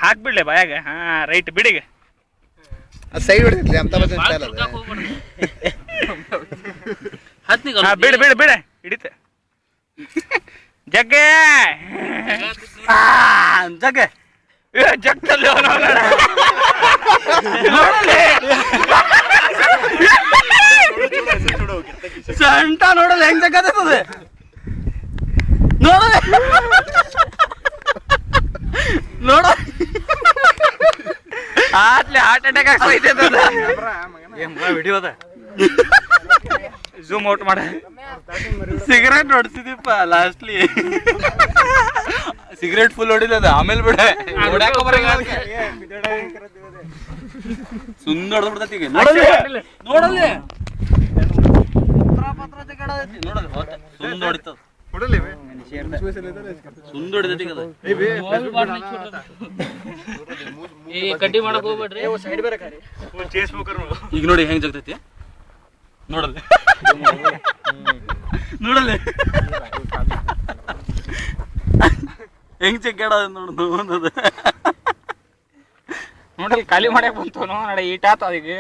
ಹಾಕ್ಬಿಡ್ಲೆ ಬಾಯಾಗ. ಹಾ right ಬಿಡಿಗ side ಹೊಡಿತಿರ್ಲಿ ಅಂತ ಬಿಡ ಬಿಡ ಬಿಡ ಹಿಡಿತ ಜಗ್ಗೆ ಜಗ್ಗೆ ಜಗ್ತಲ್ಲಿ ಸಂಟ ನೋಡಲ್ಲ ಹೆಂಗ್ ಜಗ್ಗತ್ತದೆ ನೋಡ ನೋಡ ಆಟ್ಲೆ ಹಾರ್ಟ್ ಅಟ್ಯಾಕ್ ಆಗ್ತೈತೆ ವಿಡಿಯೋ ಅದ ಝೂಮ್ ಔಟ್ ಮಾಡ. ಸಿಗರೇಟ್ ಹೊಡ್ಸಿದೀಪ ಲಾಸ್ಟ್ಲಿ. ಸಿಗರೇಟ್ ಫುಲ್ ಹೊಡಿದ ಆಮೇಲೆ ಬಿಡ ಸುಂದ್ ಹೊಡೆದ್ ಬಿಡ್ತೈತಿ. ಈಗ ನೋಡಲ್ಲಿ ನೋಡಲ್ಲಿ ಸುಂದ್ ಹೊಡಿತದ ಸುಂದ್ ಹೊಡಿತೈತಿ. ಕಡ್ಡಿ ಮಾಡಕ್ ಹೋಗ್ಬೇಡ್ರಿ. ಈಗ ನೋಡಿ ಹೆಂಗ್ ಜಗ್ತೈತಿ ನೋಡಲ್ಲಿ ನೋಡಲ್ಲಿ ಹೆಂಗ್ ಚೆಕ್ಕಾಡ ನೋಡ ನೋಡಲ್ಲಿ ಖಾಲಿ ಮಾಡಕ್ ಬಂತು ನಡೆ ಈಟಾತ ಅದಕ್ಕೆ.